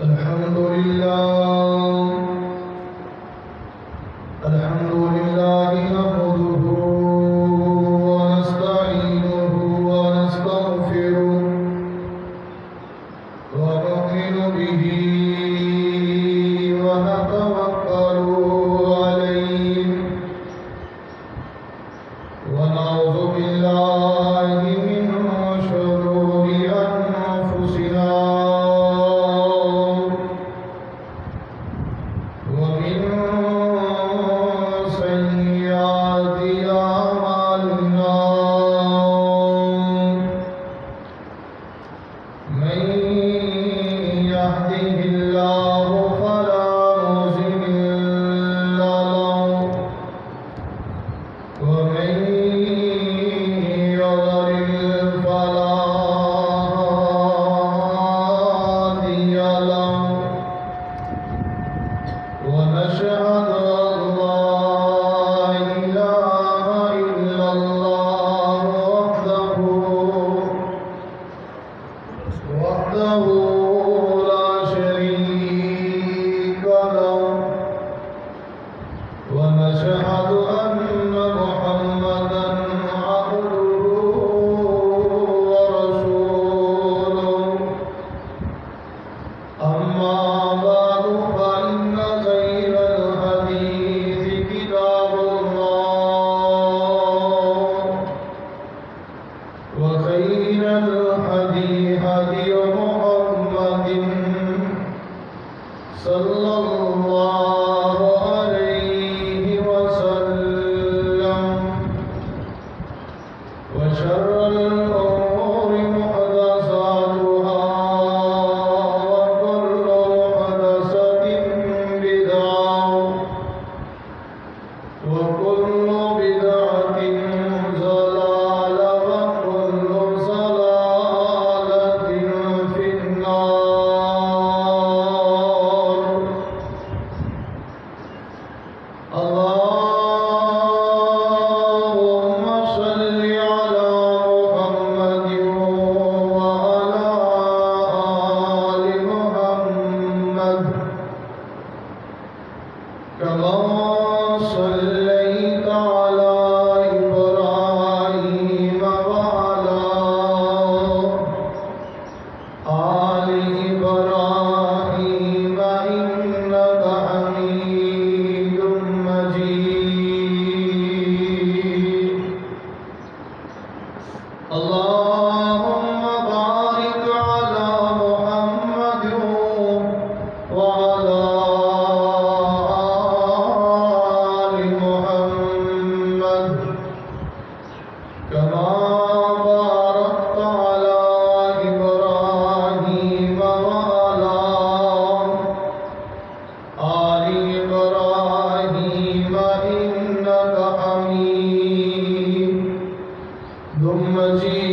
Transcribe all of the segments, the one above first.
الحمد لله نحمده ونستعينه ونستغفره ونؤمن به ونتوكل عليه ونعوذ بالله من شرور أنفسنا ومن سيئات أعمالنا من يهده الله فلا مضل له ومن يضلل فلا هادي له ونشهد أن لا إله إلا الله وحده لا شريك له ونشهد أن محمدا عبده ورسوله أما بعد فإن خير الحديث كتاب الله وخير الهدي هدي محمد صلى الله عليه وسلم وشر الأمور محدثاتها وكل محدثة بدعة وكل بدعة ضلالة وكل ضلالة في النار. اللهم صل على محمد وعلى آل محمد كما صليت على إبراهيم وعلى آل إبراهيم إنك حميد مجيد. اللهم بارك على محمد وعلى آل محمد كما باركت على إبراهيم وعلى آل إبراهيم إنك حميد مجيد.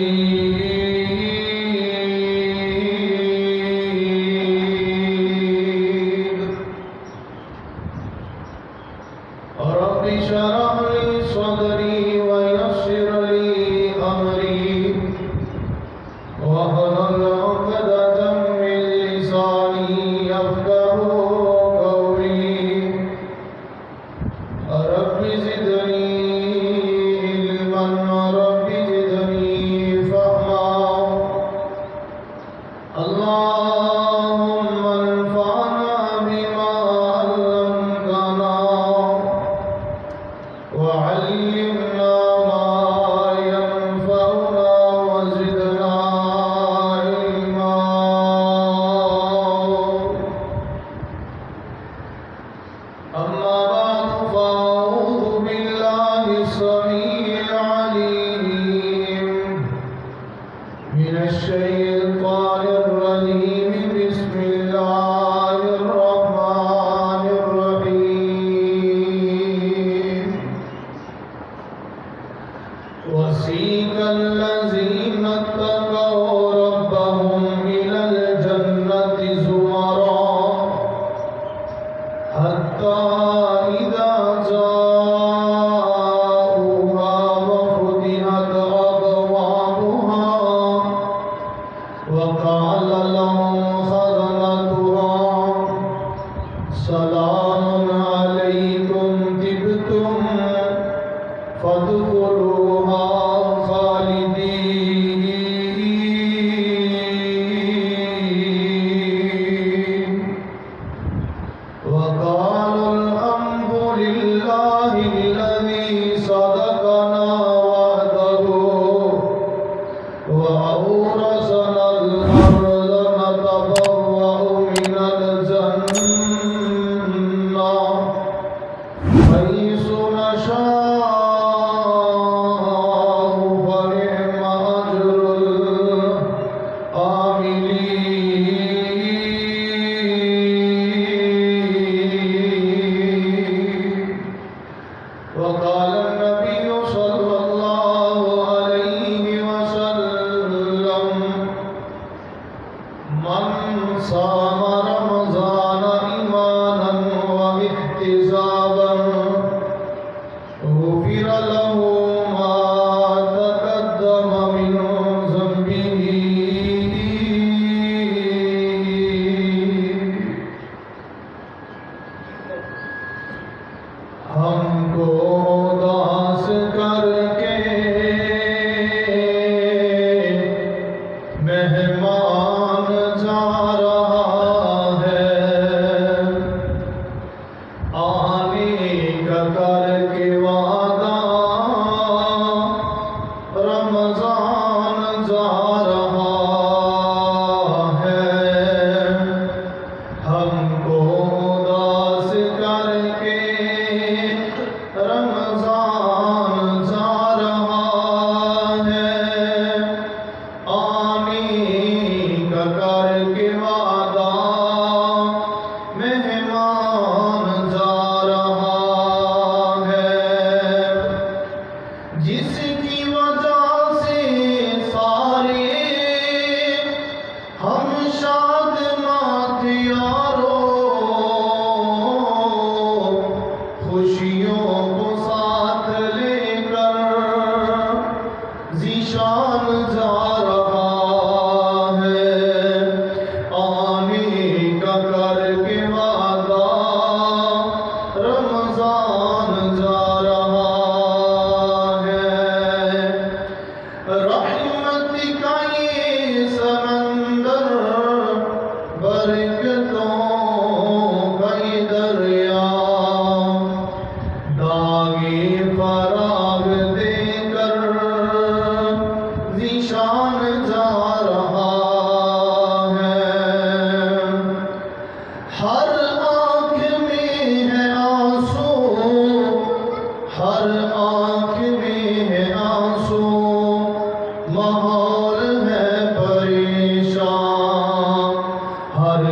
رب اشرح لي صدري ويسر لي أمري واحلل عقدة من لساني يفقهوا قولي. رب زدني علما رب زدني فهما. اللهم انفعنا بما علمتنا وعلمنا ما ينفعنا وزدنا علما. أما بعد فأعوذ بالله السميع العليم من الشيطان الرجيم. من صام رمضان إيمانا واحتسابا غفر له ما تقدم من ذنبه ہم کو اداس کر کے مہمان جا رہا ہے، آنے کا کر کے وعدہ رمضان جا رہا ہے، ہم کو اداس کر کے رمضان جا رہا ہے، آنے کا کر کے وعدہ مہمان جا رہا ہے، جس کی وجہ سے سارے ہم شاد مات یارو، خوشیوں کو ساتھ لے کر ذیشان جا رہا ہے، آنے کا کر کے وعدہ رمضان جا رہا ہے، رحمت کا یہ سمندر، برکتوں کا یہ دریا، داغے فراغ دے کر ذیشان جا رہا ہے، ہر آنکھ میں ہے آنسو، ہر آنکھ میں ہے آنسو، ماحول ہے پریشان، ہر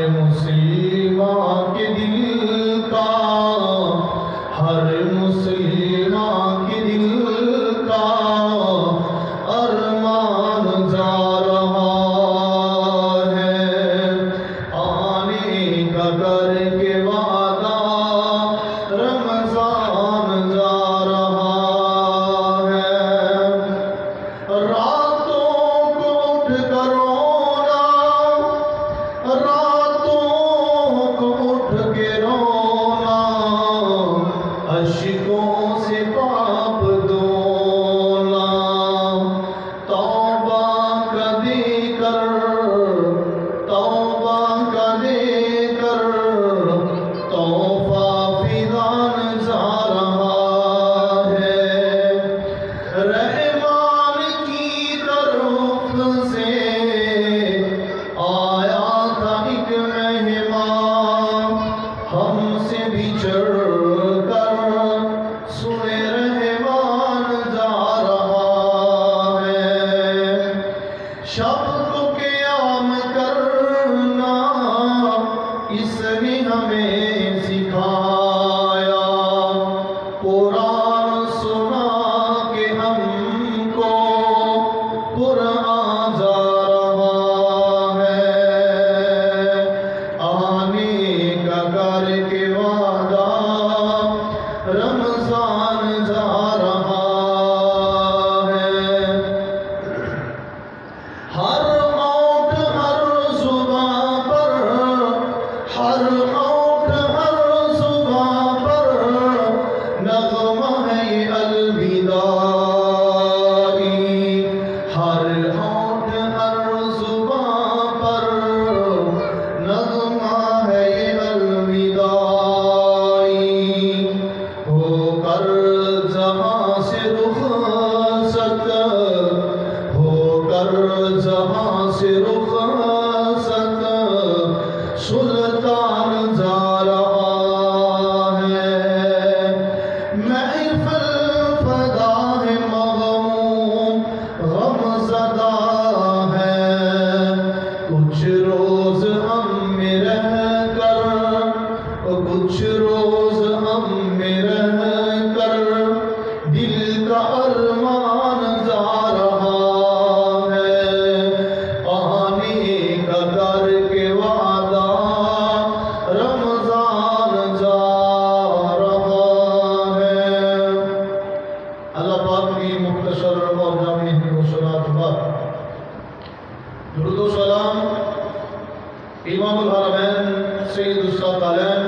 امام الحرمین سید الثقلین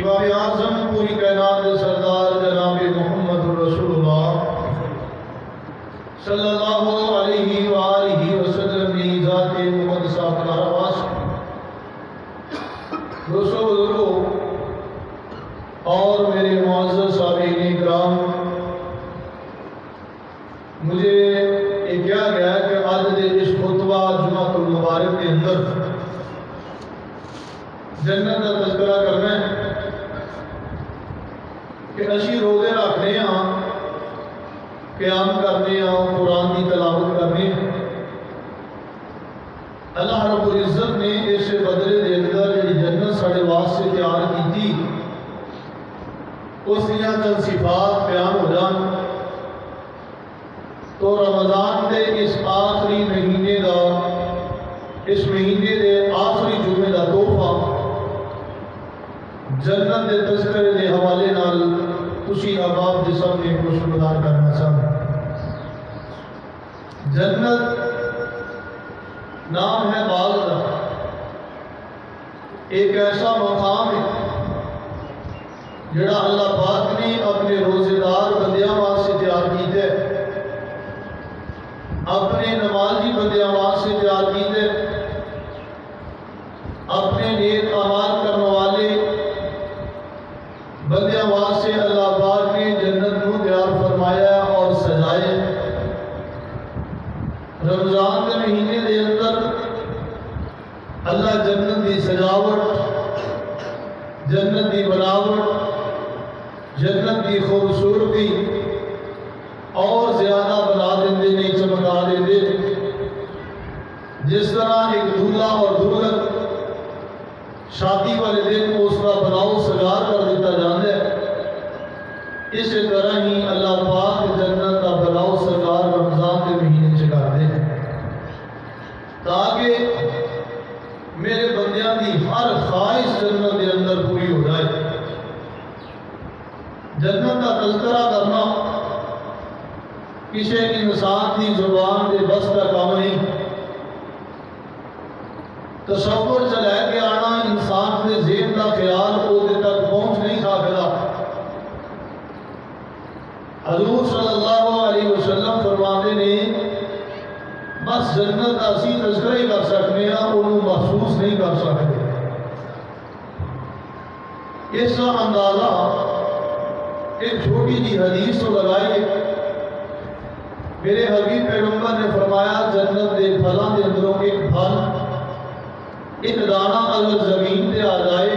امام اعظم پوری کائنات کے سردار جناب محمد رسول اللہ صلی اللہ علیہ وآلہ وسلم کی ذات مقدسہ پناہ دوستو بزرگوں اور میرے معزز سامعین کرام، مجھے یہ کیا گیا کہ آج اس خطبہ جمعۃ المبارک کے اندر جنت کا تذکرہ کرنا ہے کہ اسی روزے رکھنے ہاں، قیام کرنے ہاں، قرآن کی تلاوت کرنے ہاں۔ اللہ رب العزت نے اس بدلے دے اندر جی جنت ساڑے واسطے تیار کی تھی، اس دیا چند صفات بیان ہو جان تو رمضان دے اس آخری مہینے دا، اس مہینے دے آخری جمعے دا تحفہ جنت دے تذکرے دے حوالے نال تسی احباب دے سامنے خوشگوار کرنا چاہتا۔ جنت نام ہے باغ دا، ایک ایسا مقام ہے جڑا اللہ پاک نے اپنے روزے دار بندیاں واسطے تیار کیتے، اپنے نمازی بندیاں واسطے تیار کیتے، اپنے نیک اعمال کرنے والے بندیاں واسطے اللہ پاک نے جنت کو تیار فرمایا اور سجائے۔ رمضان کے مہینے دے اندر اللہ جنت دی سجاوٹ، جنت دی بناوٹ، جنت دی خوبصورتی اور زیادہ بنا دیندے نہیں، چمکا دیندے۔ جس طرح ایک دولہا اور دلہن شادی والے دن اس کا بناؤ سجار کر دیتا جاندے، اس طرح ہی اللہ پاک جنت کا بناؤ سجار رمضان کے مہینے چکا دے تاکہ میرے بندیاں دی ہر خواہش جنت کے اندر پوری ہو جائے۔ جنت کا تذکرہ کرنا کسی انسان کی زبان کے بس کا کام نہیں، تصور سے لے کے آنا انسان کے ذہن کا خیال عہدے تک پہنچ نہیں سکتا۔ حضور صلی اللہ علیہ وسلم فرماتے نے بس جنت کا اسی تذکرہ ہی کر سکتے ہیں، انہوں محسوس نہیں کر سکتے۔ اس کا اندازہ ایک چھوٹی جی حدیث تو لگائیے۔ میرے حبیب پیغمبر نے فرمایا جنت دے پھلاں دے اندروں ایک پھل، ایک دانہ اگر زمین پہ آ جائے،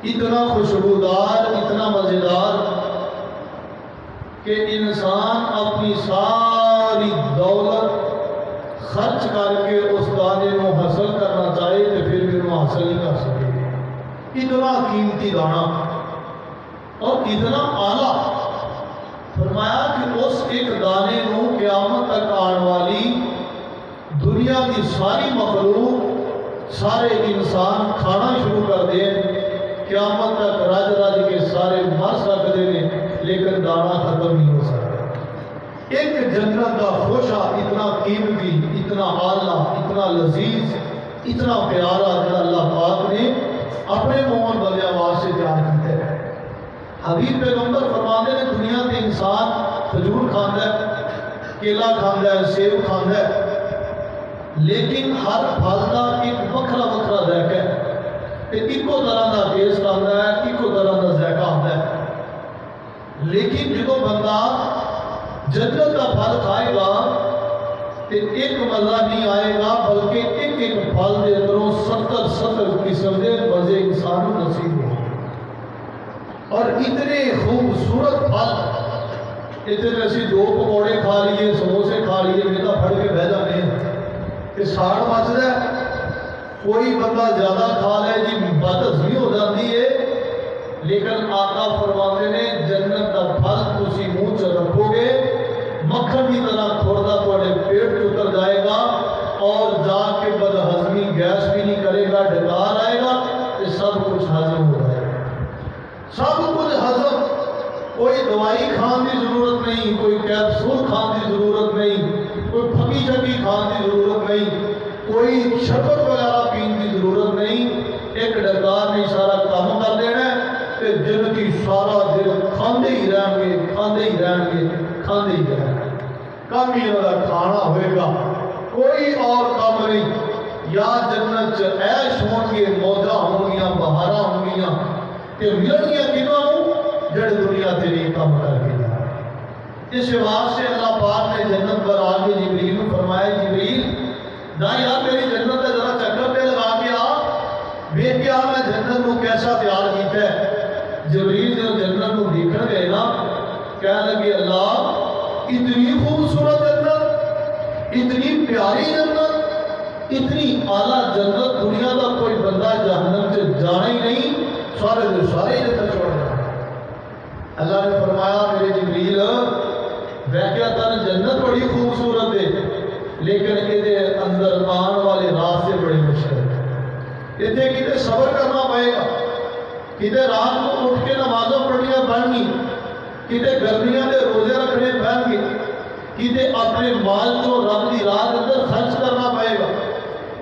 اتنا خوشبودار، اتنا مزیدار کہ انسان اپنی ساری دولت خرچ کر کے اس دانے کو حاصل کرنا چاہے تو پھر بھی وہ حاصل نہیں کر سکے۔ اتنا قیمتی دانہ اور اتنا اعلیٰ، فرمایا کہ اس ایک دانے کو قیامت تک آنے والی دنیا کی ساری مخلوق، سارے انسان کھانا شروع کر دیں، قیامت تک رج رج کے سارے مر سکتے ہیں لیکن دانہ ختم نہیں ہو سکتا۔ ایک جنت کا خوشہ اتنا قیمتی، اتنا اعلیٰ، اتنا لذیذ، اتنا پیارا جڑا اللہ پاک نے اپنے مومن بندیاں واسطے تیار کیتا ہے۔ حبیب پیغمبر فرماتے ہیں دنیا کے انسان کھجور کھاندا ہے، کیلا کھاندا ہے، سیب کھاندا ہے، لیکن ہر پھل کا ایک وکھرا وکھرا ذائقہ ہے، ایکو طرح کا ٹیسٹ آتا ہے، ایکو طرح کا ذائقہ آتا ہے۔ لیکن جدو بندہ جنت کا پھل کھائے گا تو ایک مزہ نہیں آئے گا بلکہ ایک ایک پھل دے اندروں 70 قسم کے مزے انسان کو نصیب ہو، اور اتنے خوبصورت پھل، اتنے اسی دو پکوڑے کھا لیے، سموسے کھا لیے، میدا پھڑ کے بہ جانے ہیں کہ ساڑ مچدا ہے۔ کوئی بندہ زیادہ کھا لے جی بد ہضمی ہو جاتی ہے، لیکن آقا فرماتے نے جنت کا پھل تسی منہ چ رکھو گے، مکھن کی طرح کھڑتا تھوڑے پیٹ کے اتر جائے گا اور جا کے بد ہضمی گیس بھی نہیں کرے گا، ڈکار آئے گا، یہ سب کچھ ہضم ہو جائے گا، سب کچھ ہضم۔ کوئی دوائی کھان کی ضرورت نہیں، کوئی کیپسول کھان کی ضرورت نہیں، کوئی پھکی شکی کھان کی ضرورت نہیں، کوئی کوئی شربت وغیرہ پین کی ضرورت نہیں، ایک ڈکار نے سارا کام کر دینا کہ جنتی سارا دن کھاندے ہی رہن گے، کھاندے ہی رہن گے، کھاندے ہی رہن گے، کام ہی انہوں کھانا ہوئے گا، کوئی اور کام نہیں۔ یا جنت عیش ہون گے، موجہ ہوں گیاں، بہارا ہوں گیاں، کہ ملن گیا کنوں جڑ دنیا تیری کام کر کے جا۔ اس واسطے اللہ پاک نے جنت پر آگے جبریل کو فرمایا، جبریل نہ یار میری جنت ہے ذرا چکر پہ لگا کے آ، ویکھ کے آ میں جنت کو کیسا تیار کیتا ہے۔ جبریل جو جنت کو دیکھن گئے نا، کہنے لگے اللہ اتنی خوبصورت جنت، اتنی پیاری جنت، اتنی اعلیٰ جنت، دنیا کا کوئی بندہ جہنم سے جانا ہی نہیں، سارے دے سارے جنت چھوڑ رہا۔ اللہ نے فرمایا میرے جبریل ویکھیا تن جنت بڑی خوبصورت ہے، لیکن یہ اندر آن والے راستے بڑے مشکل ہیں، اتنے کتے صبر کرنا پڑے گا، کتے رات کو اٹھ کے نمازوں پڑھنیاں پڑیں گی، کتے گرمیاں دے روزے رکھنے پڑیں گے، کتے اپنے مال کو رب دی راہ اندر خرچ کرنا پڑے گا،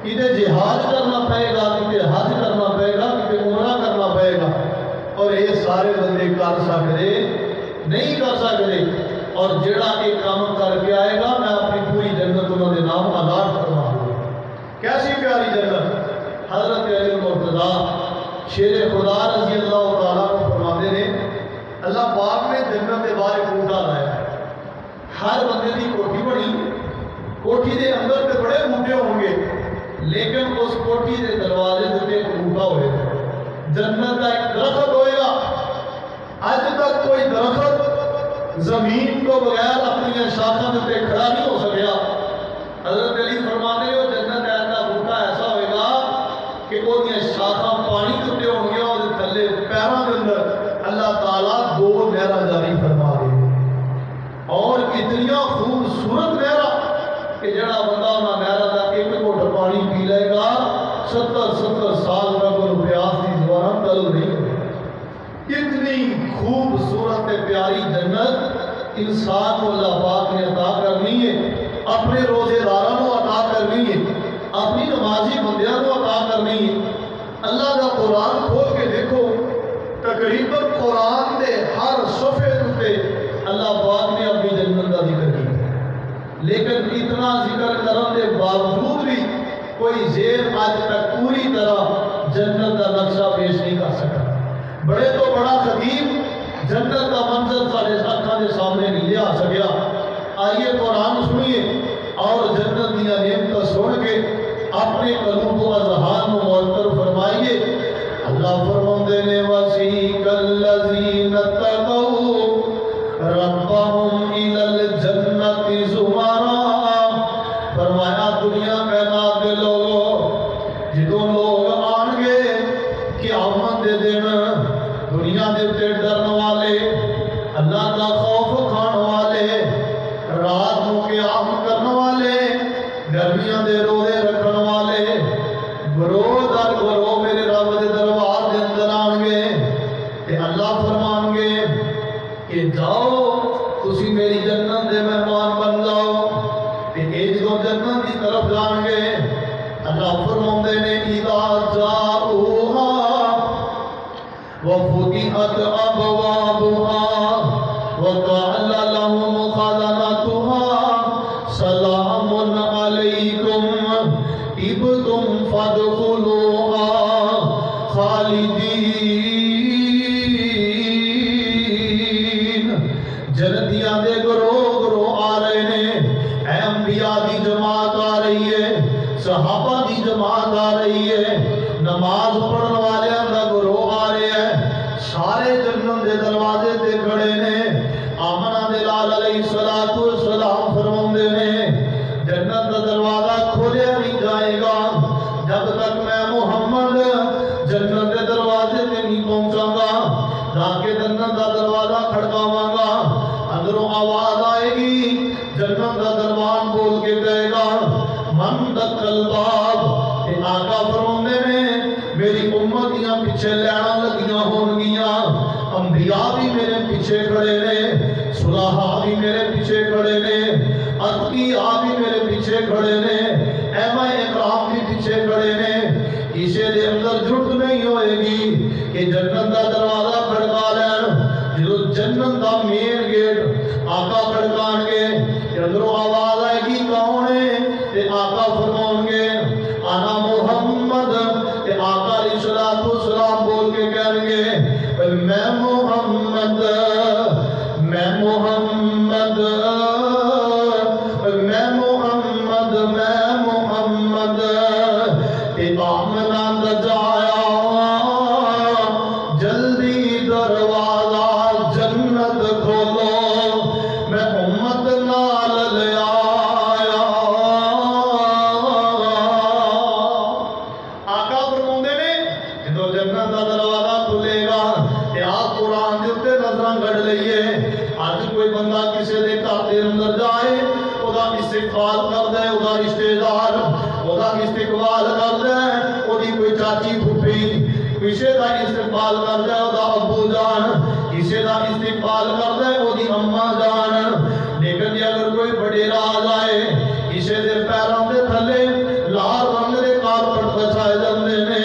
کتے جہاد کرنا پڑے گا، کتے حج کرنا پڑے گا، کتے عمرہ کرنا پڑے گا، اور یہ سارے بندے کر سکتے نہیں کر سکتے، اور جڑا ایک کام کر کے آئے گا میں اپنی پوری جنت انہوں نے نام آزاد فرما دوں۔ کیسی پیاری جنت! حضرت علی المرتضیٰ شیر خدا رضی اللہ تعالیٰ کو فرماتے ہیں اللہ پاک نے جنت کے باہر کوٹا لایا، ہر بندے کی کوٹھی بنی، کوٹھی دے اندر تے بڑے بوٹے ہوں گے، لیکن اس کوٹھی دے دروازے تے ایک بوٹا ہوئے گا، جنت کا ایک درخت ہوئے گا۔ آج تک کوئی درخت زمین کو بغیر اپنی شاخوں میں کھڑا نہیں ہو سکیا۔ حضرت علی فرماتے ہیں جنت ایسا بوٹا ایسا ہوئے گا کہ وہ شاخاں پانی ٹوٹے ہوں گے، اور تھلے پیروں کے اندر اللہ تعالیٰ دو نہراں جاری فرما دے، اور اتنی خوبصورت نہراں کہ جڑا بندہ انہاں نہراں دا ایک گھٹ پانی پی لے گا 70 سال تک وہ پیاس کی زبان تل نہیں ہوگی۔ اتنی خوبصورت پیاری جنت انسان کو اللہ پاک نے عطا کرنی ہے، اپنے روزے داراں کو عطا کرنی ہے، اپنی نمازی بندیاں کو عطا کرنی ہے۔ اللہ کا قرآن کھول کے دیکھو، تقریباً قرآن دے ہر صفحے تے اللہ پاک نے اپنی جنت کا ذکر کیا، لیکن اتنا ذکر کرنے کے باوجود بھی کوئی زیر آج تک پوری طرح جنت کا نقشہ پیش نہیں کر سکا۔ بڑے تو بڑا خطیب جنت کا منظر سارے آنکھوں کے سامنے نہیں لے آ سکیا۔ آئیے قرآن سنیے اور جنت دیا نعمتیں سن کے اپنے قلوب و اذہان کو معطر فرمائیے۔ اللہ فرماتے نے وَسِیقَ الَّذِینَ اتَّقَوْا رَبَّهُمْ إِلَى الْجَنَّةِ زُمَرًا، فرمایا دنیا کائنات کے لوگوں جدوں لوگ آن گے قیامت دے دن، دنیا دے تے ڈرن والے، اللہ کا خوف کھان والے، رات کو قیام کرن والے، گرمیاں دے روزے رکھن والے، گروہ در گروہ میرے رب دے دربار دے اندر آن گے، تے اللہ فرمان گے کہ جاؤ تسی میری جنت دے مہمان بن جاؤ، تے اے جدوں جنت کی طرف جان گے اللہ فرماندے نے اِذَا جَاءُوهَا وَفُتِحَتْ أَبْوَابُهَا وَقَالَ لَهُمْ خَزَنَتُهَا سَلَامٌ عَلَيْكُمْ طِبْتُمْ فَادْخُلُوهَا خَالِدِينَ۔ جنتیاں دے گروہ آ رہے ہیں، اے انبیاء دی جماعت آ رہی ہے، صحابہ دی جماعت آ رہی ہے، نماز پڑھن والے دا گروہ آ رہے ہیں، سارے جنت دے دروازے تے کھڑے نے۔ آمنہ دلال علیہ السلام فرماندے نے جنت دا دروازہ کھولیا نہیں جائے گا جب تک میں محمد جنت دے دروازے تے نہیں پہنچاں گا، تاکہ جنت دا دروازہ کھڑکاواں گا، اندروں آواز آئے گی، جنت دا دروان بول کے کہے گا من دق الباب، کہ آقا فرماندے نے میری امتیاں پیچھے لینا لگیاں ہون گیاں، انبیاء بھی میرے پیچھے کھڑے نے، صلحاء بھی میرے پیچھے کھڑے نے، اتقیاء بھی میرے پیچھے کھڑے نے، احمد اکرام بھی پیچھے کھڑے نے کسے دے اندر جرت نہیں ہوئے گی کہ جنت دا دروازہ کھڑکا لین جو جنت دا مین گیٹ آقا کھڑکان گے کہ اندروں آواز آئے گی کون ہے تے آقا فرماؤں گے انا محمد تے آقا علیہ السلام بول کے کہیں گے میں محمد میں محمد میں محمد میں محمد تے آمنہ دجایا جلدی دروازہ جنت کھولو میں امت نال لے آیا آقا فرماؤندے نے جدو جنت دا دروازہ کھلے گا تے آپ قرآن دے تے نظراں گڑ لئیے آج کوئی بندہ کسے دے گھر دے اندر جائے خدا استقبال کر دے خدا رشتے دار خدا استقبال کر دے خودی کوئی چاچی پھوپھی کسے دا استقبال کر دے خدا ابو جان کسے دا استقبال کر دے خودی اماں جان لیکن جی اگر کوئی بڑے راز آئے کسے دے پیروں دے تھلے لال رنگ دے کارپٹ بچھائے جاندے نے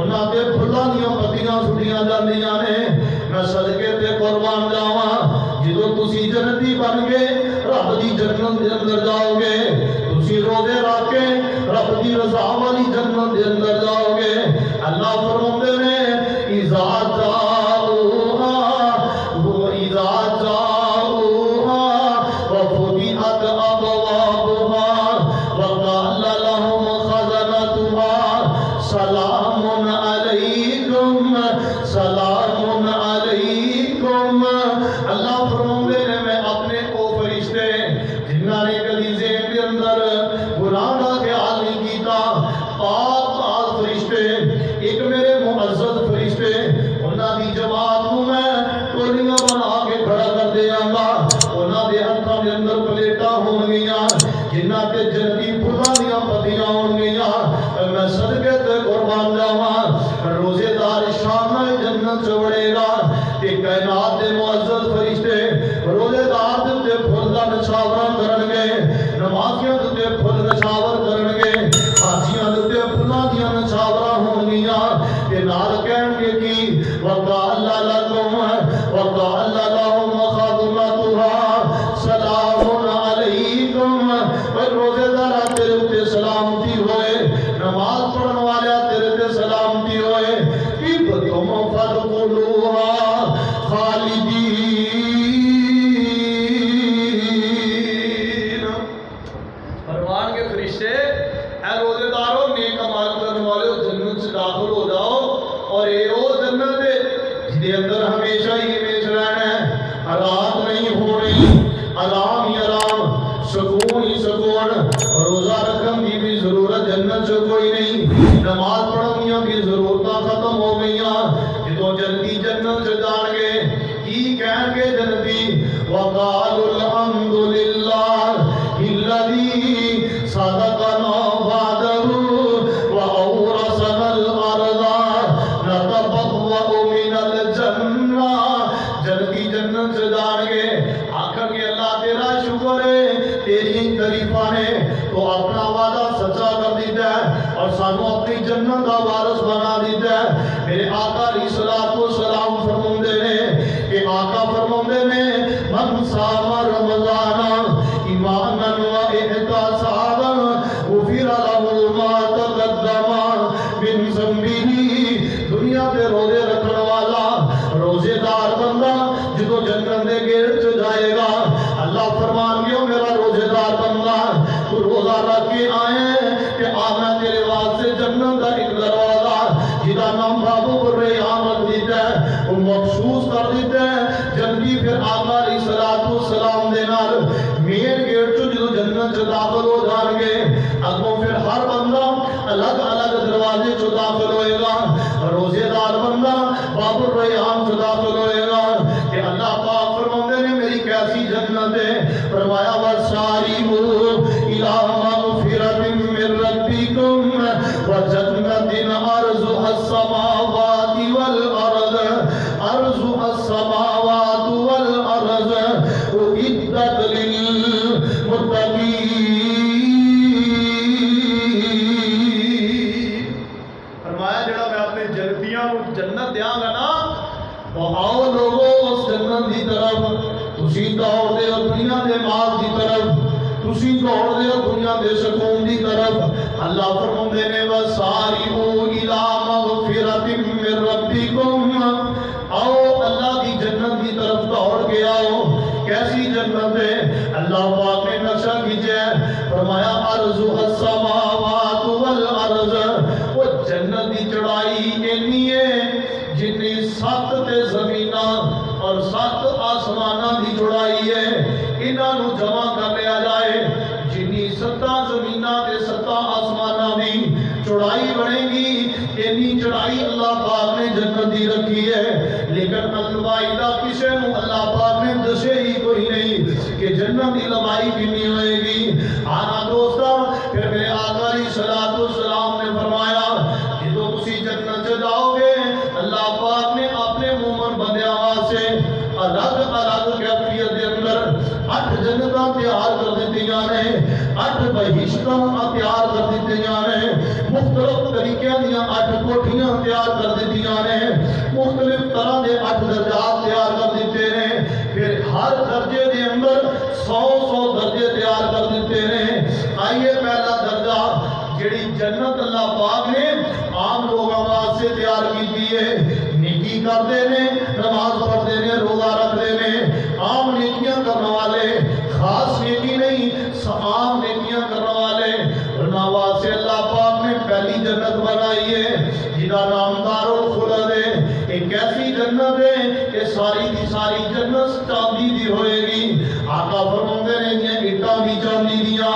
انہاں دے پھلاں دیاں پتیاں سٹیاں جاندیاں نے میں صدقے تے قربان جاواں جدو تسی جنتی بن گے رب دی جنت دے اندر جاؤ گے تسی روزے رکھ کے رب دی رضا والی جنت دے اندر جاؤ گے اللہ فرماندے نے اذا جاؤہا اذا جاؤہا وفتحت ابوابہا وقال لهم خزنتها سلام علیکم سلام علیکم اللہ فرماندے نے میں اپنے او فرشتے جنہاں نے کبھی ذہن کے اندر گناہ کا خیال نہیں کیتا پاک پاک فرشتے ایک میرے معزز فرشتے انہاں دی جماعت کو میں ٹولیاں بنا کے کھڑا کر دیاں گا انہاں دے ہتھاں دے اندر پلیٹاں ہون گیاں جنہاں تے جنتی پھلاں دیاں پتیاں ہون گیاں میں صدقے تے قربان جاواں روزے دار شام جنت چوڑے گا کہ کائنات دے معزز فرشتے روزے دار دے پھل دا نشاوراں کرن گے نمازیاں دے پھل نشاور کرن گے حاجیاں دے پھلاں دیاں نشاوراں ہون گیاں کہ نال کہن گے کی وقال لکم وقال لهم خادمتها سلام علیکم پر روزے دار تیرے تے سلامتی ہوئے نماز پڑھن والے تیرے تے سلامتی ہوئے کہ تم فادخلوها خالدین فرمان کے فرشتے اے روزے دارو نیک عمل کرنے والے جنت سے داخل ہو جاؤ اور اے او جنت ہے جدے اندر ہمیشہ ہی ہمیشہ رہنا ہے رات نہیں ہونی آرام ہی آرام سکون ہی سکون روزہ رکھن کی بھی ضرورت جنت سے کوئی نہیں نماز پڑھن کی ضرورتاں ختم ہو گئیاں جدو جنتی جنت سے جان گے کی کہیں گے جنتی وقالوا الحمد للہ الذی صدقنا وعدہ وأورثنا الأرض نتبوأ من الجنہ جنتی جنت سے جان گے آخر کے اللہ تیرا شکر ہے تیری تعریفاں نے تو اپنا وعدہ سچا کر دیتا ہے اور سانو اپنی جنت کا وارث بنا دیتا ہے میرے آقا علیہ السلام فرماندے نے کہ آقا فرماندے نے من صام رمضان ایمانا و احتسابا غفر له ما تقدم من ذنبه دنیا پہ روزے رکھنے والا روزے دار بندہ جدو جنت دے گیٹ سے جائے گا اللہ فرمان گیا میرا روزے دار بندہ تو روزہ رکھ کے آئے کہ آنا تیرے واسطے جنت کا ایک دروازہ جدا نام بابو الریحان رکھ دیتا ہے وہ مخصوص کر دیتا ہے جنگی پھر آقا علیہ السلام دینار مین گیٹ جو جدو جنت سے داخل ہو جان گے اگوں پھر ہر بندہ الگ الگ دروازے سے داخل ہوئے گا روزے دار بندہ باب الریحان سے داخل ہوئے گا کہ اللہ پاک فرماتے نے میری کیسی جنت ہے فرمایا وَسَارِعُوا إِلَىٰ مَغْفِرَةٍ مِّن رَّبِّكُمْ وَجَنَّةٍ عَرْضُهَا السَّمَاوَاتِ وَالْأَرْضُ عَرْضُهَا السَّمَاوَاتُ وَالْأَرْضُ أُعِدَّتْ لِلْمُتَّقِينَ نے وَسَارِعُوا إِلَىٰ مَغْفِرَةٍ مِّن رَّبِّكُمْ، آؤ اللہ کی جنت کی طرف دوڑ کے آؤ۔ کیسی جنت ہے؟ اللہ پاک نے نقشہ کھینچا ہے، فرمایا عرضها السماوات والارض، وہ جنت کی چڑھائی اینی ہے جتنی 7 تے زمیناں اور 7 آسماناں دی چڑھائی ہے، انہاں نو جمع کر لیا جائے جنی 7 زمیناں تے 7 آسماناں دی چڑھائی بنے گی، اینی چڑھائی اللہ پاک نے جنت دی رکھی ہے۔ لیکن الوائدہ کسے نو اللہ پاک نے دسے ہی کوئی نہیں کہ جنت دی لمبائی کتنی ہوئے گی۔ آنا دوستا، پھر میرے آقا علیہ السلام نے فرمایا جدو تسی جنت سے جاؤ گے، اللہ پاک نے اپنے مومن بندیاں واسطے الگ الگ کیفیت دے اندر 8 جنتاں تیار کر دیتیاں نے، 8 بہشتاں تیار کر دیتیاں نے، مختلف طریقے دیاں 8 کوٹھیاں تیار کر دیتیاں نے، مختلف طرح دے 8 درجات تیار کر دیتے ہیں، پھر ہر درجے دے اندر 100 درجے تیار کر دیتے ہیں۔ آئیے پہلا درجہ جڑی جنت اللہ پاک نے عام لوگوں واسطے تیار کی ہے، نیکی کرتے ہیں، نماز پڑھتے ہیں، روزہ رکھتے ہیں، عام نیکیاں کرنے والے، خاص نیکی نہیں، عام نیکیاں کرنے والے انہاں واسطے اللہ پاک نے پہلی جنت بنائی ہے جدا نام دار الخلد ہے۔ ایک ایسی جنت ہے کہ ساری دی ساری جنت چاندی دی ہوئے گی۔ آقا فرماندے نے یہ اٹاں بھی چاندی دیاں،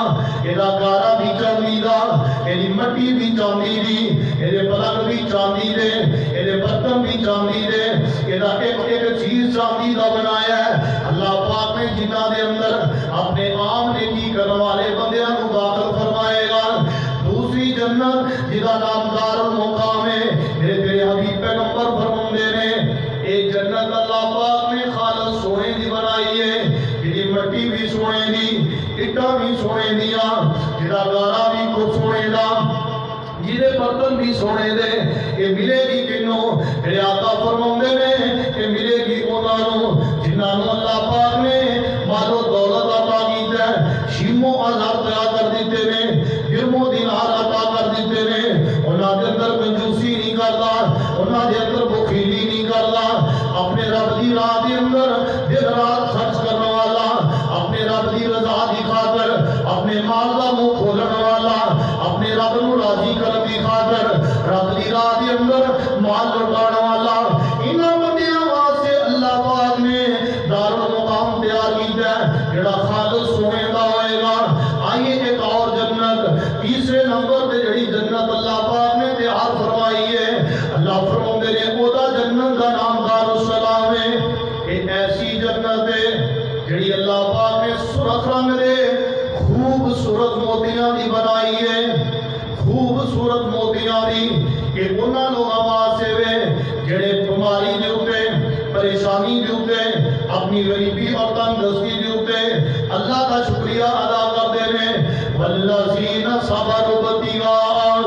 ایدا گارا بھی چاندی دا، ایدی مٹی بھی چاندی دی، ایدے پلنگ بھی چاندی دے، ایدے برتن بھی چاندی دے، ایدا ایک چیز چاندی دا بنایا ہے۔ اللہ پاک نے جنہ دے اندر اپنے عام نیکی کرنے والے بندیاں کو داخل فرمائے گا۔ دوسری جنت جدا نام دار المقام ہے، میرے تیرے حبیب پیغمبر فرماندے نے ایک جنت اللہ پاک نے خالص سونے دی بنائی ہے، جدی مٹی بھی سونے دی، اٹا بھی سونے دیا، جدا گارا بھی کچھ سونے دا، جدے برتن بھی سونے دے، یہ ملے گی کنوں؟ میرے آقا فرماندے نے کہ ملے گی انہوں جنہاں نو اللہ پاک نے مال و دولت عطا کیتا ہے، شیمو ہزار عطا کر دیتے نے، درم و دینار عطا کر دیتے نے، انہاں دے اندر کنجوسی نہیں کرتا، انہاں دے اندر بخیلی نہیں کرتا، اپنے رب دی راہ دے اندر دن رات خرچ کرنے والا، اپنے رب دی رضا دی خاطر اپنے مال دا منہ کھولنے والا، اپنے رب نو راضی کرنے دی خاطر رب دی راہ دے اندر مال لٹانے والا، انہاں بندیاں واسطے اللہ پاک نے دار المقام تیار کیتا ہے جڑا خالص سونے دا ہوئے گا۔ آئیے ایک اور جنت، تیسرے نمبر تے جڑی جنت اللہ پاک نے تیار فرمائی ہے، اللہ فرماندے نے اودا جنت دا نام دار السلام ہے۔ ایک ایسی جنت ہے جڑی اللہ پاک نے سرخ رنگ دے خوبصورت موتیاں دی بنائی ہے، خوبصورت موتیاں دی، کہ انہاں لوگاں واسطے وے جڑے بیماری دے اوتے، پریشانی دے اوتے، اپنی غریبی اور تنگدستی دے اوتے اللہ کا شکریہ ادا کرتے ہیں۔ والذین صبروا ابتغاء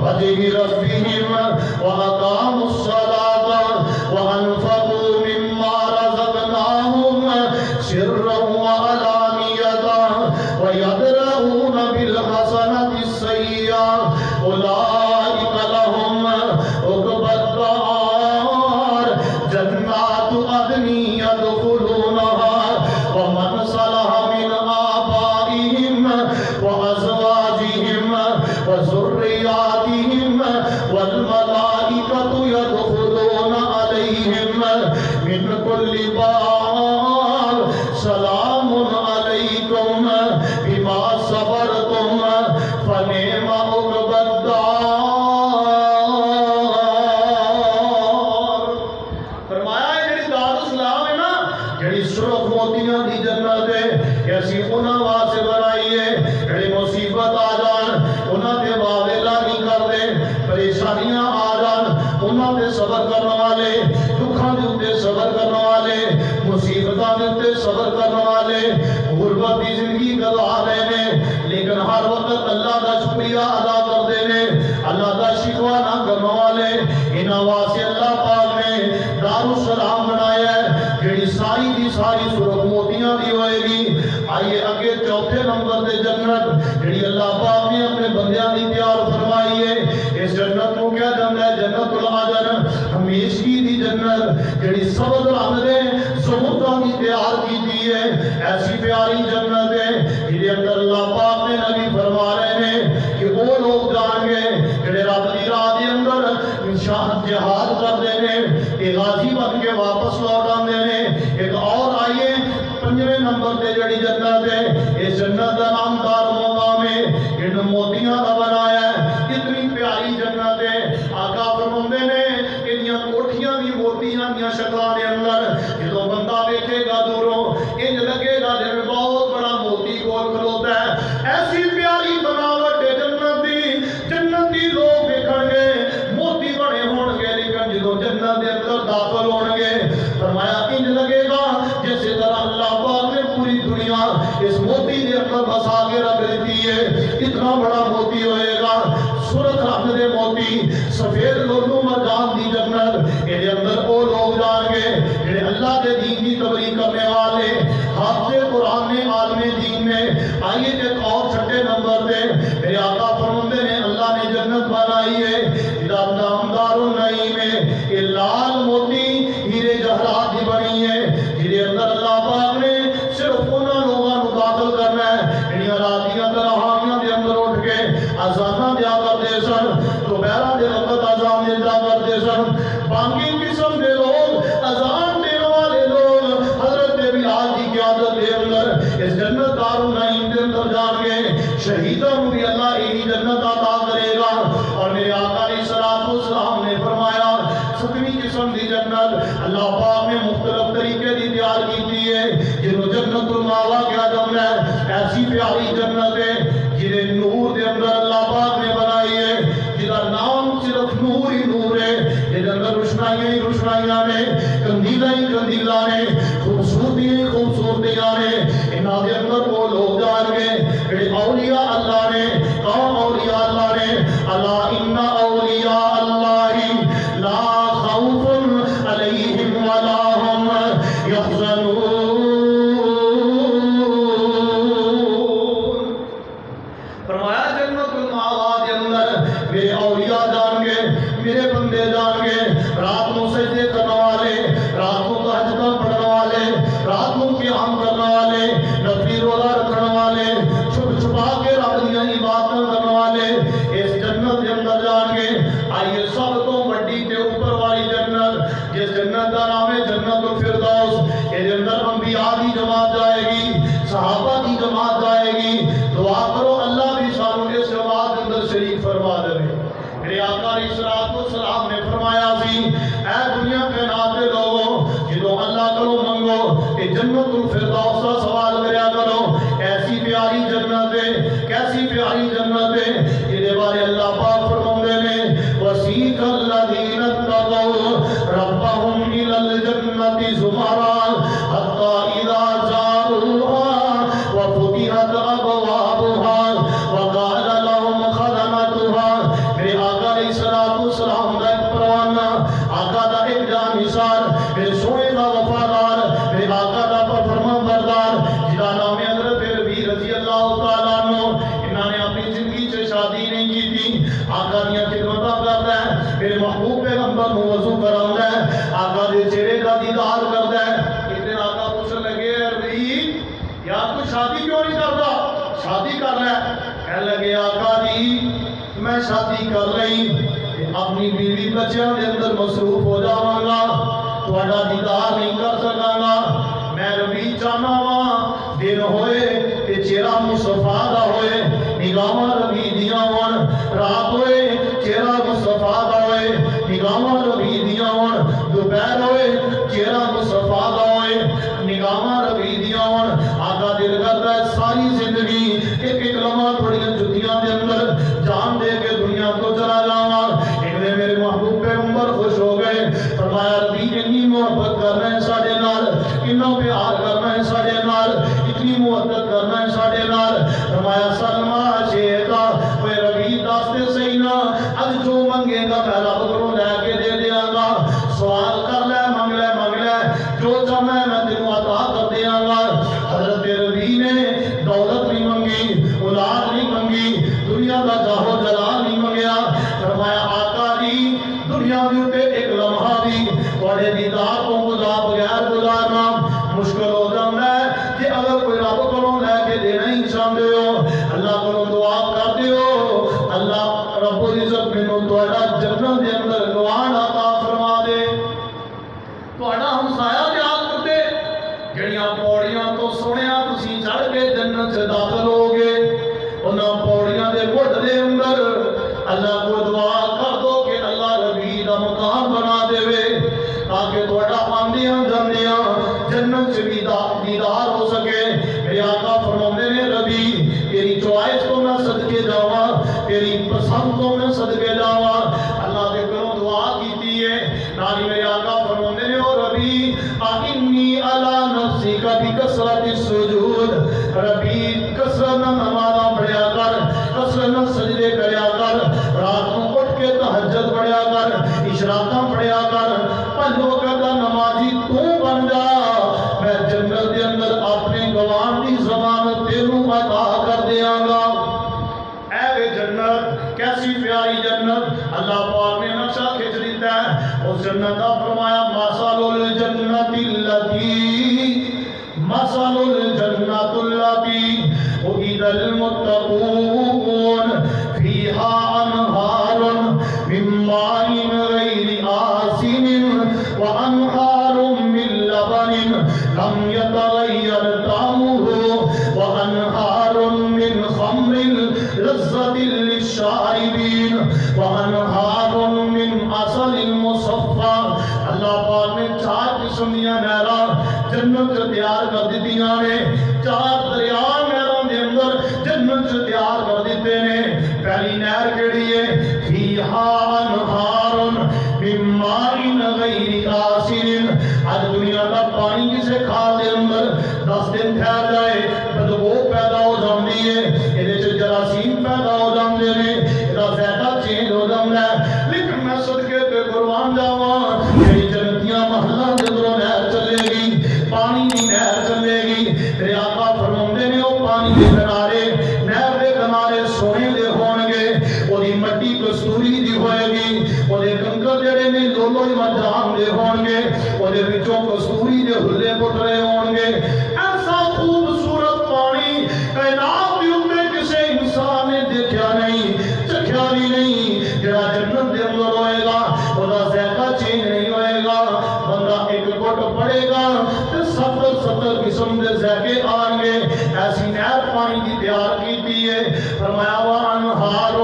وجہ ربہم واقاموا الصلاۃ وانفقوا مما رزقناہم سرا وعلانیۃ ویدرؤون بالحسنۃ السیئۃ اولئک لہم عقبی الدار جنات عدن يدخلونها ومن صلح من آبائهم وأزواجهم وذرياتهم والملائكة يدخلون عليهم من كل باب سلام عليكم بما صبرتم فنعم عقبی الدار۔ سرخ موتیاں دی جنت ہے، ایسی انہاں واسطے بنائی ہے جڑے مصیبت آ جان انہاں تے واویلا نہیں کردے، پریشانیاں آ جان انہاں تے صبر کرنے والے، دکھاں دے اوتے صبر کرنے والے، مصیبتاں دے اوتے صبر کرنے والے، غربت دی زندگی گزار رہے ہیں لیکن ہر وقت اللہ دا شکریہ ادا کرتے ہیں، اللہ دا شکوہ نہ کرنے والے، انہاں واسطے اللہ پاک نے دار السلام بنایا ہے جڑی ساری دی ساری سرخ موتیاں دی ہوئے گی۔ آئیے اگے چوتھے نمبر دے جنت جڑی اللہ پاک نے اپنے بندیاں دی تیار فرمائی ہے، سبز رنگ دے سبوتاں دی تیار کیتی ہے ایسی پیاری جنت ہے جہدے اندر اللہ پاک نے نبی فرما رہے ہیں کہ وہ لوگ جان گے جڑے رب دی راہ دے اندر شاہد جہاد کرتے ہیں کہ غازی بن کے واپس لوٹ آتے ہیں ایک اور آئیے 5ویں نمبر تے جڑی جنت ہے اس جنت کا نام دار مقام ہے ان موتیاں کا بنایا ہے اتنی پیاری جنت ہے آقا فرماندے نے کہ یہ کوٹھیاں دی موتیاں دی شکلاں دے اندر جدوں بندہ دیکھے گا دوروں انج لگے گا جویں بہت بڑا موتی کول کھلوتا ہے ایسی پیاری بناوٹ ہے جنت دی لوگ دیکھن گے موتی بنے ہون گے لیکن جدوں جنت دے اندر داخل ہون گے فرمایا انج لگے گا جیسے طرح اللہ پاک نے پوری دنیا اس موتی دے اندر بسا کے رکھ دیتی ہے اتنا بڑا موتی ہوئے گا سرخ رنگ دے موتی سفید لولو مرجان دی جنت یہ اندر وہ لوگ جان گے جنہیں اللہ کے دین کی تبلیغ کرنے والے حافظ قرآن نے عالم دین میں آئیے ایک اور 6 نمبر دے میرے آقا فرماندے نے اللہ نے جنت بنائی ہے جدا نام دار النعیم ہے یہ لال موتی ہیرے جہرات دی بنی ہے جنہیں اندر اللہ پاک نے صرف انہاں لوگاں نو داخل کرنا ہے جنہیں راتیاں تراہانیاں دے اندر اٹھ کے اذاناں دیا کرتے سن دوپہرہ دے وقت اذان دیا کرتے سن بانگی قسم دے لوگ اذان دینے والے لوگ حضرت بلال کی قیادت دے اندر اس جنت دار النعیم دے اندر جان گے شہیدوں کو بھی اللہ یہی جنت عطا کرے گا اور میرے آقا علیہ السلام نے فرمایا 7ویں قسم دی جنت اللہ پاک نے مختلف طریقے دی تیار کی ہے جنہوں جنت الماوا کیا جاتا ہے ایسی پیاری جنت ہے جنہیں نور دے اندر اللہ پاک نے بنائی ہے جنہاں نام صرف نور ہی نور ہے جنہاں اندر روشنائیاں ہی روشنائیاں نے کندیلاں ہی کندیلاں نے خوبصورتیاں ہی خوبصورتیاں نے انہاں دے اندر وہ لوگ جان گے کہ اولیاء اللہ نے کون اولیاء اللہ نے اللہ ان اولیاء اللہ لا خوف علیہم ولا هم يحزنون فرمایا جنت الماوا دے اندر میرے اولیاء جان گے میرے بندے جان گے رات کو سجدے کرنے والے رات کو تہجد پڑھنے والے رات کو قیام کرنے والے نفلی روزہ رکھنے والے چھپ چھپا کے رب دی عبادت کرنے والے اس جنت کے اندر جان گے آئیے سب تو بڑی تے اوپر والی جنت جس جنت کا نام ہے جنت الفردوس یہ اندر انبیاء کی جماعت جائے گی صحابہ کی جماعت جائے گی دعا کرو اللہ بھی سانو اس جماعت کے اندر شریک فرما دے میرے آقا علیہ السلام نے فرمایا سی اے دنیا کے ناتے لوگوں جدو اللہ کرو منگو کہ جنت الفردوس کا سوال کریا کرو ایسی پیاری جنت ہے کیسی پیاری جنت ہے جہدے بارے اللہ پاک فرماندے نے وسیق الذین اتقوا ربهم الى الجنة زمرا حتى اذا جاءوها وفتحت ابوابها وقال لهم خزنتها میرے آقا علیہ السلام کا ایک پروانہ آقا کا ایک جانشار میرے سونے کا وفادار میرے آقا کا فرمان بردار جدا نام حضرت ربی رضی اللہ تعالیٰ عنہ انہوں نے اپنی زندگی سے شادی نہیں کی تھی آقا دیا خدمتہ کرتا ہے میرے محبوب پیغمبر کو وضو کراؤں ہے آقا دے چہرے کا دیدار کرتا ہے ایک دن آقا پوچھنے لگے عربی یار تو شادی کیوں نہیں کرتا شادی کر لے کہنے لگے آقا جی میں شادی کر رہی اپنی بیوی بچیاں دے اندر مصروف ہو جاواں گا تہاڈا دیدار نہیں کر سکاں گا میں ربی چاہنا وا دن ہوئے کہ چہرہ مصطفیٰ دا ہوئے نگاہاں ربی دیاں ہون رات ہوئے چہرہ مصطفیٰ دا ہوئے نگاہاں ربی دیاں ہون دوپہر ہوئے چہرہ مصطفیٰ دا ہوئے نگاہاں ربی دیاں ہون آقا دل کرتا ہے ساری زندگی ایک لمحہ تھوڑی جتیاں دے اندر جان دے کے دنیا کو چلا جاواں ایک دن میرے محبوب پیغمبر خوش ہو گئے فرمایا ربی اتنی محبت کرنا ہے ساڈے نال اتنا پیار کرنا ہے ساڈے نال اتنی محبت کرنا ہے ساڈے نال فرمایا سلمہ شیخا اے ربی دستے صحیح نا اج جو منگے گا میں رب کو لے کے دے دیاں گا سوال کر لے منگ لے جو چاہنا ہے میں تینوں عطا کر دیاں گا حضرت ربی نے دولت نہیں منگی اولاد نہیں منگی دنیا کا جاہو جلال نہیں منگیا فرمایا آقا جی دنیا دے اوتے ایک لمحہ بھی تواڈے دیدار تو بغیر گزارنا مشکل ہو جاندا ہے کہ اگر کوئی رب کولوں لے کے دینا ہی چاہندے ہو اللہ کولوں دعا کر دیو اللہ رب العزت مینوں تہاڈا جنت دے اندر گوان عطا فرما دے تہاڈا ہمسایا یاد کرتے جڑیاں پوڑیاں تو سنیا تسی چڑھ کے جنت سے داخل ہو گے انہاں پوڑیاں دے مڈ دے اندر اللہ کو دعا کر دو کہ اللہ ربی دا مقام بنا دے تاکہ تہاڈا آندیاں جاندیاں جنت سے بھی دیدار ہو سکے میرے آقا فرماندے نے ربی تیری چوائس کو میں صدقے جاواں تیری پسند کو میں صدقے جاواں اللہ دے کروں دعا کیتی ہے نال میرے آقا فرماندے نے او ربی انی علی نفسی کا بکثرت السجود ربی کثرت نمازاں پڑھیا کر کثرت سجدے کریا کر رات کو اٹھ کے تہجد پڑھیا کر اشراقاں پڑھیا کر پنج وقت دا نمازی تو بن جا میں جنت دے اندر اپنے گوان دی ضمانت تینوں عطا کر دیاں گا اے جنت کیسی پیاری جنت اللہ پاک نے نقشہ کھینچ دیتا ہے اس جنت کا فرمایا مثل الجنت التي وعد المتقون فيها انهار من ماء غير آسن وانهار من لبن لم يتغير طعمه وانهار من خمر لذة للشاربين وانهار من عسل مصفى اللہ پاک نے 4 قسم دیاں نہراں جنت تیار کر دیتیاں نے 4 دریا نہراں دے اندر جنت تیار کر دیتے نے پہلی نہر کیڑی ہے فیہا انہار من ماء غیر آسن آج دنیا کا پانی کسے کھال دے اندر 10 دن ٹھہر جائے بدبو پیدا ہو جاندی ہے ایدے چ جراثیم پیدا ہو جاندے نے ایدا ذائقہ چینج ہو جاندا ہے لیکن میں صدقے تے قربان جاواں میری جنتیاں محلہ دے اندروں نہر چلے گی پانی دی نہر چلے گی تیرے آقا فرماندے نے او پانی دے کنارے نہر دے کنارے سونے دے ہون گے او دی مٹی کستوری دی ہوئے گی او دے کنکر جڑے نے لولو مرجان دے ہون گے او دے وچوں کستوری دے ہلے پٹ رہے ہون گے ایسا خوبصورت پانی کائنات دے اوپر کسے انسان نے دیکھا نہیں چکھیا بھی نہیں جڑا جنت دے اندر ہوئے گا او دا ذائقہ چینج نہیں ہوئے گا بندہ ایک گھٹ پڑے گا تے 70 قسم دے ذائقے آن گے ایسی نہر پانی کی تیار کیتی ہے فرمایا وانہار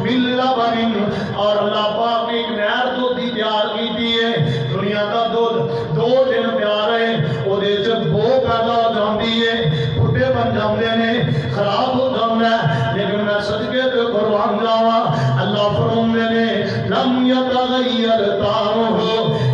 من لبن اور اللہ پاک نے ایک نہر دودھ دی تیار کیتی ہے دنیا کا دودھ 2 دن پیار ہے او دے وچ بو پیدا ہو جاندی ہے پھٹے بن جاندے نے خراب ہو جاندا ہے لیکن میں صدقے تے قربان جاواں اللہ فرماندے نے لم یتغیر طعمہ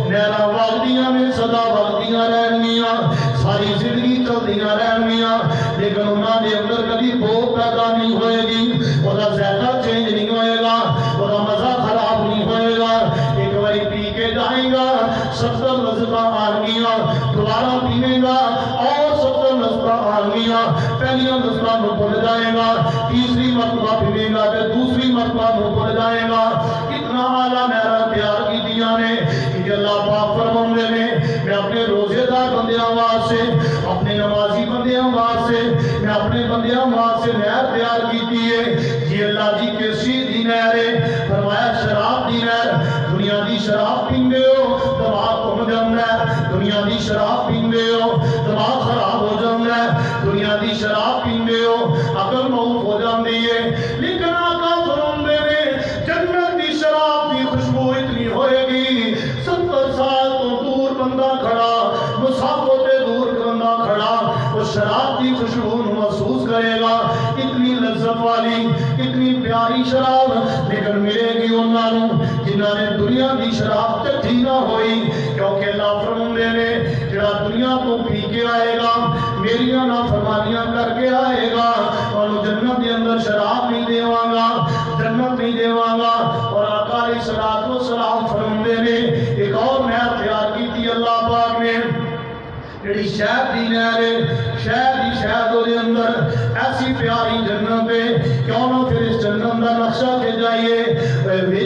نہراں وگدیاں نے سدا وگدیاں رہنگیاں ساری زندگی چلدیاں رہنگیاں لیکن انہاں دے اندر کبھی بو پیدا نہیں ہوئے گی او دا ذائقہ چینج نہیں ہوئے گا او دا مزہ خراب نہیں ہوئے گا ایک باری پی کے جائے گا 70 لذتاں آن گیاں دوبارہ پینے گا اور 70 لذتاں آن گیاں پہلیاں لذتاں نو بھول جائے گا تیسری مرتبہ پینے گا تے دوسری مرتبہ نو بھول جائے گا اتنا اعلیٰ نہراں تیار کیتیاں نے کہ اللہ پاک فرماندے نے میں اپنے روزے دار بندیاں واسطے اپنے نمازی بندیاں واسطے میں اپنے بندیاں واسطے نہر تیار کیتی ہے جی اللہ جی کیسی دی نہر ہے فرمایا شراب دی نہر دنیا دی شراب پیندے ہو دماغ گھم جاندا ہے دنیا دی شراب پیندے ہو دماغ خراب ہو جاندا ہے دنیا دی شراب پیندے ہو عقل موت ہو جاندی ہے لیکن آقا فرماندے نے جنت دی شراب دی خوشبو اتنی ہوئے گی 70 سال تو دور بندہ کھڑا مسافر تے دور بندہ کھڑا وہ شراب کی خوشبو محسوس کرے گا اتنی لذت والی اتنی پیاری شراب لیکن ملے گی انہوں جنہوں نے دنیا کی شراب چکھی نہ ہوئی کیونکہ اللہ فرماندے نے جڑا دنیا تو پی کے آئے گا میری نافرمانیاں کر کے آئے گا اور جنت کے اندر شراب نہیں دیواں گا جنت نہیں دیواں گا اور آقا علیہ الصلوۃ والسلام فرماندے نے ایک اور نہر تیار کی تھی اللہ پاک نے جڑی شہد دی نہر ہے شہد دی شہد دے اندر ایسی پیاری جنت ہے کیوں نہ پھر اس جنت دا نقشہ کے جائیے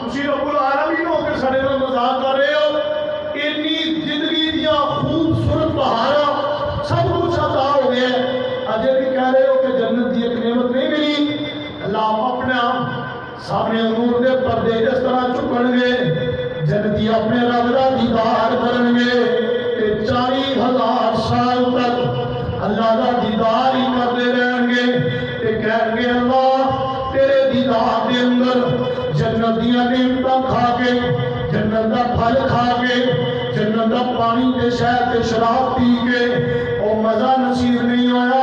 تسی رب العالمین ہو کے سارے نال مذاق کر رہے ہو، اتنی زندگی دیا خوبصورت بہارا سب کچھ عطا ہو گیا ہے، اجے بھی کہہ رہے ہو کہ جنت دی ایک نعمت نہیں ملی۔ اللہ اپنے سامنے نور دے پردے اس طرح چکن گے، جنتی اپنے رب دا دیدار کرن گے کہ 40,000 سال تک اللہ دا دیدار ہی کرتے رہیں گے، کہ کہیں گے اللہ تیرے دیدار دے اندر جنت دیاں نعمتاں کھا کے، جنت دا پھل کھا کے، جنت دا پانی تے شہد تے شراب پی کے او مزہ نصیب نہیں ہویا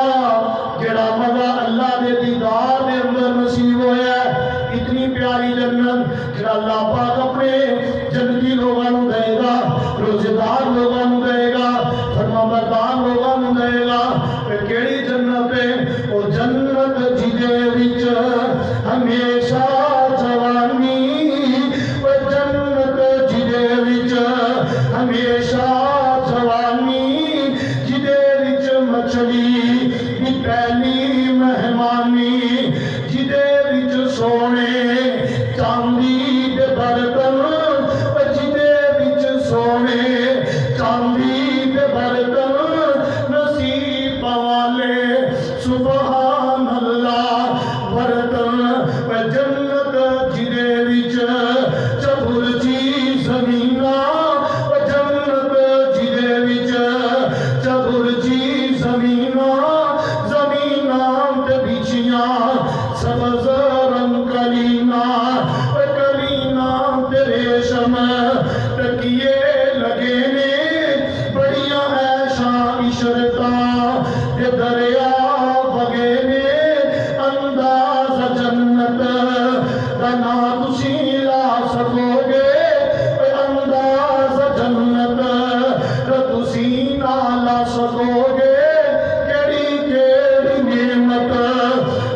جڑا مزہ اللہ دے دیدار دے اندر نصیب ہویا ہے۔ اتنی پیاری جنت جڑا اللہ پاک اپنے جنتی لوگاں نوں دے گا، روزے دار لوگاں نوں دے گا، فرما بردار لوگاں نوں دے گا۔ کہ کیڑی جنت ہے؟ او جنت جدے وچ ہمیشہ جوانی، او جنت جدے وچ ہمیشہ جوانی، جدے وچ مچھلی دی پہلی مہمانی، جدے وچ سونے چاندی دے برتن، جدے وچ سونے چاندی دے برتن، نصیب والے سبحان اللہ برتن، جنت جدے وچ چبرچی زمینہ، جنت جدے وچ چبرچی زمینہ، زمیناں تے بچیاں سبز رنگ کلینا، کلینا تے ریشم تکیے لگے نے، بڑیاں عیشاں عشرتاں تے دریا بگے نے، انداز جنت دا نا تسی لا سکو گے، انداز جنت دا تسی نہ لا سکو گے، کیڑی کیڑی نعمت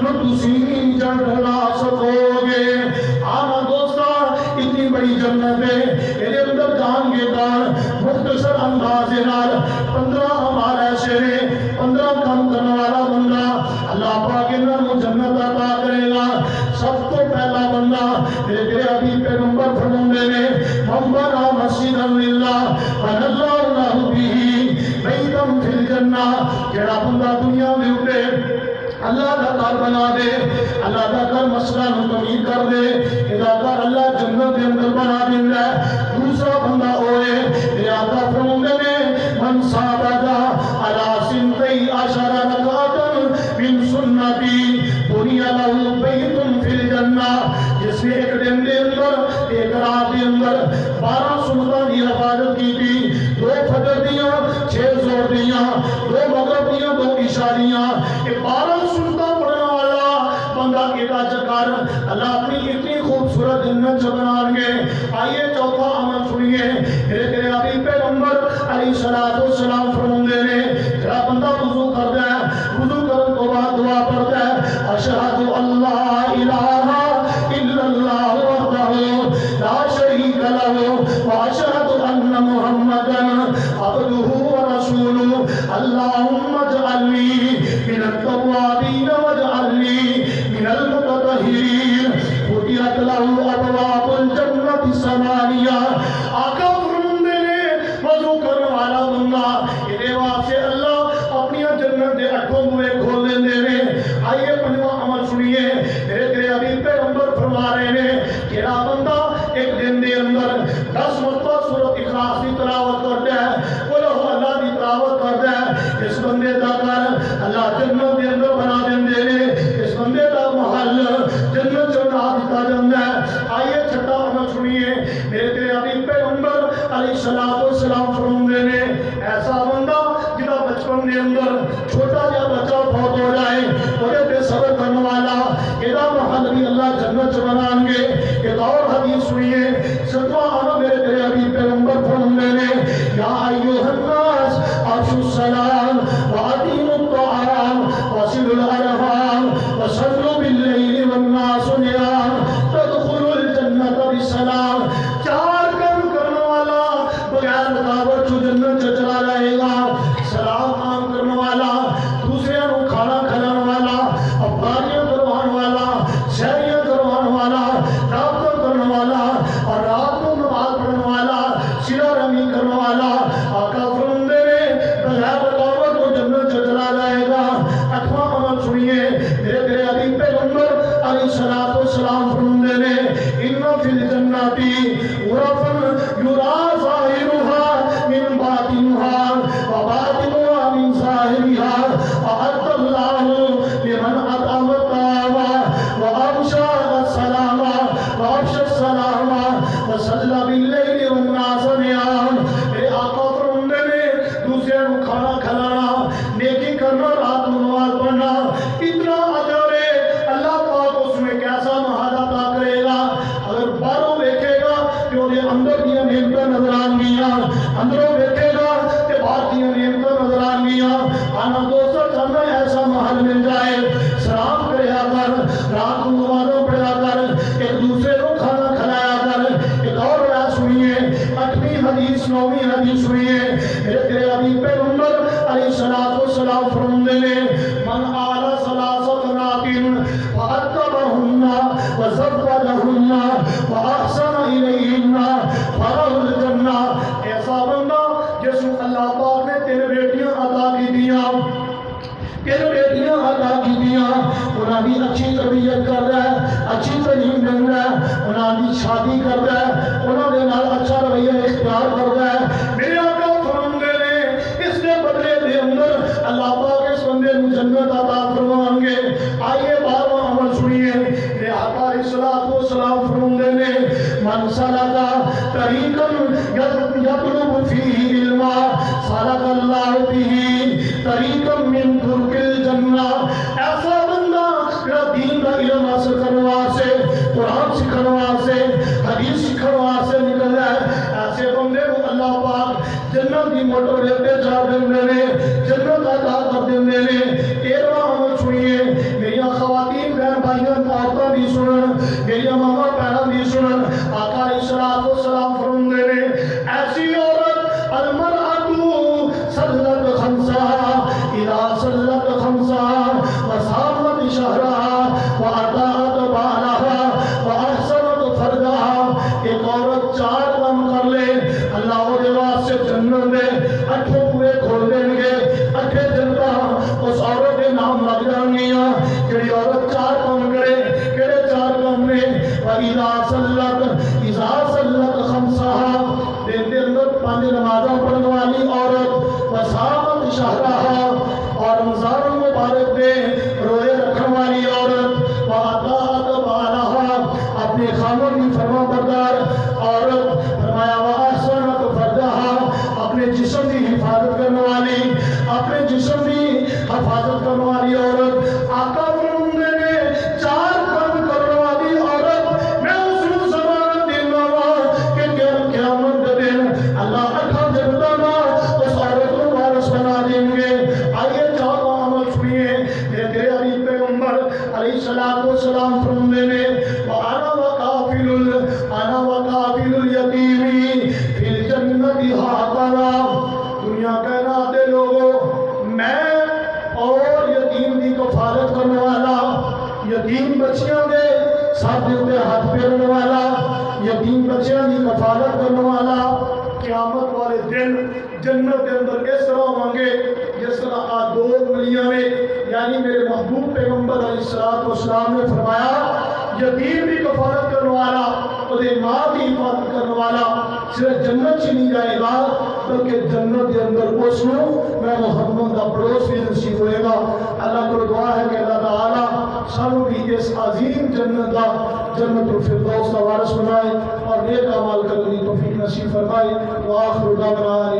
نو تسی جھلا سکو گے۔ آنا دوستا اتنی بڑی جنت ہے، ایدے اندر جان گے گان مختصر انداز نال 15 عمال ایسے نے، 15 کام کرنے والا بندہ اللہ پاک انہاں نوں جنت عطا کرے گا۔ سب تو پہلا بندہ میرے حبیب پیغمبر فرماندے نے من بنا مسجدا للہ بنى اللہ لہ بہ بیتا فی الجنہ، جڑا بندہ دنیا میں اٹھے اللہ کا گھر بنا دے، اللہ کا گھر مسئلہ تعمیر کر دے، ادا کر اللہ جنت کے اندر بنا دیندا ہے۔ دوسرا بندہ ہوئے میرے آقا فرماندے نے من صابدا علی سنتی عشر رکعۃ من سنتی بنی لہ بیت فی الجنہ، جس نے ایک دن دے اندر ایک رات دے اندر 12 سنتاں دی حفاظت کی تھی، 2 فجر دیاں، 6 زہر دیاں، 2 مغرب دیاں، 2 عشاء دیاں، 12 سنتاں پڑھنے والا بندہ کیتا چکر اللہ اپنی اتنی خوبصورت جنت چبنان گے۔ آئیے چوتھا عمل سنیے، میرے حبیب پیغمبر علیہ السلام فرماندے نے جڑا بندہ وضو کردا ہے، وضو کرن تو بعد دعا پڑھتا ہے اشہد اللہ الہ الا اللہ وحدہ لا شریک لہ واشہد ان محمدا عبدہ ورسولہ اللہم اجعلنی من التوابین واجعلنی من المتطہرین فتحت لہ ابواب الجنت ثمانیہ۔ آقا فرماندے نے وضو کرنے والا بندہ یہ واسطے اللہ اپنی جنت دے 8 بوئے کھول دیندے نے۔ آئیے پنجواں عمل سنیے، میرے حبیب پیغمبر فرما رہے ہیں جڑا بندہ ایک دن دے اندر 10 مرتبہ سورۃ اخلاص کی تلاوت کرتا ہے، وہ اللہ کی تلاوت کرتا ہے، اس بندے دا گھر اللہ جنت دے اندر بنا دیندے نے، اس بندے دا محل جنت چ بنا دیتا جاندا ہے۔ آئیے چھٹا عمل سنیے، میرے حبیب پیغمبر علیہ السلام فرماندے نے ایسا بندہ جدا بچپن دے اندر چھوٹا جا بچہ فوت ہو جائے، اودے تے صبر کرنے والا ایدا محل بھی اللہ جنت چ بنان گے۔ ایک اور حدیث سنیے، ستواں عمل میرے حبیب پیغمبر فرماندے نے یا ایھا الناس افشوا السلام واطیعوا الطعام وصلوا الارحام وصلوا باللیل والناس نیام تدخلوا الجنت بسلام۔ 4 کام کرنے والا بغیر رکاوٹ جو جنت چ چلا جائے گا، سلام عام کرنے والا، دوسرے کو کھانا کھلانے والا، افطاریاں کروانے والا، سحریاں کروانے لهن وأحسن إليهن فله الجنة. ایسا بندہ جس کو اللہ پاک نے 3 بیٹیاں عطا کی دیاں، 3 بیٹیاں عطا کی دیاں، انہاں دی اچھی تربیت کر رہا ہے، اچھی تعلیم دے رہا ہے، انہاں دی شادی کر رہا ہے، انہاں دے نال اچھا رویہ اختیار کر رہا ہے. میرے آقا فرماندے نے اس کے بدلے دے اندر اللہ پاک اس بندے کو جنت عطا فرمائیں گے. آئیے 12واں عمل سنیے. میرے آقا علیہ الصلوۃ والسلام فرماندے نے من سلک طریقا یطلب فیہ علما سلک اللہ بہ طریقا من طرق الجنہ. ایسا بندہ جو دین کا علم حاصل کرنے واسطے، قرآن سکھانے واسطے، حدیث سکھانے واسطے نکل رہا ہے، ایسے بندے کو اللہ پاک جنت کی موٹر ریل پہ چڑھا دیندے نے، جنت عطا کر دیندے نے. 13واں عمل سنیے. میری خواتین بہن بھائیوں عورتوں بھی سنن، میری ماما بہنوں بھی سنن. آقا علیہ الصلوۃ والسلام فرماندے نے ایسی عورت المرأۃ صلت خمسہا اذا صلت خمسہا وصامت شہرہا وأطاعت بالہا وأحسنت فرجہا. ایک عورت 4 کام کر لے، اللہ وہ دے واسطے جنت دے 8 پورے کھول دیں گے. 8 جنتاں اس عورت کے نام لگ جان گیاں جڑی عورت 4 کام کرے. کہڑے 4 کام نے؟ اذا صلت خمسہا، دن کے اندر 5 نمازاں پڑھنے والی عورت، وصامت شہرہا، اور رمضان المبارک میں روزے رکھنے والی عورت، وأطاعت بالہا، اپنے خاوند کی فرما بردار عورت. فرمایا وأحسنت فرجہا، اپنے جسم کی حفاظت کرنے والی، اپنے جسم کی حفاظت کرنے والی عورت. آقا فرماندے نے 4 کام کرنے والی عورت میں اس کو ضمانت دینا وا کہ قیامت کے دن اللہ 8 جنتاں دا اس عورت کو وارث بنا دیں گے. آئیے 4واں عمل سنیے. میرے تیرے حبیب پیغمبر علیہ الصلوۃ والسلام فرماندے نے انا وکافل الیتیم فی الجنت ہاکذا. دنیا کائنات دے لوگوں، میں اور یتیم دی کفالت کرنے والا، یتیم بچیاں دے ساتھ دے ہاتھ پھیرنے والا، یتیم بچیاں دی کفالت کرنے والا، قیامت والے دن جنت کے اندر اس طرح ہوں گے جس طرح آج 2 گلیاں میں. یعنی میرے محبوب پیغمبر علیہ الصلوۃ والسلام نے فرمایا یتیم بھی کفالت کرنے والا، اودے ماں کی حفاظت کرنے والا صرف جنت چ نہیں جائے گا بلکہ جنت کے اندر اس کو میں محمد کا پڑوس بھی نصیب ہوئے گا. اللہ کو دعا ہے کہ اللہ تعالی سانوں بھی اس عظیم جنت کا، جنت الفردوس کا وارث بنائے اور نیک اعمال کرنے کی توفیق نصیب فرمائے. وآخر دعوانا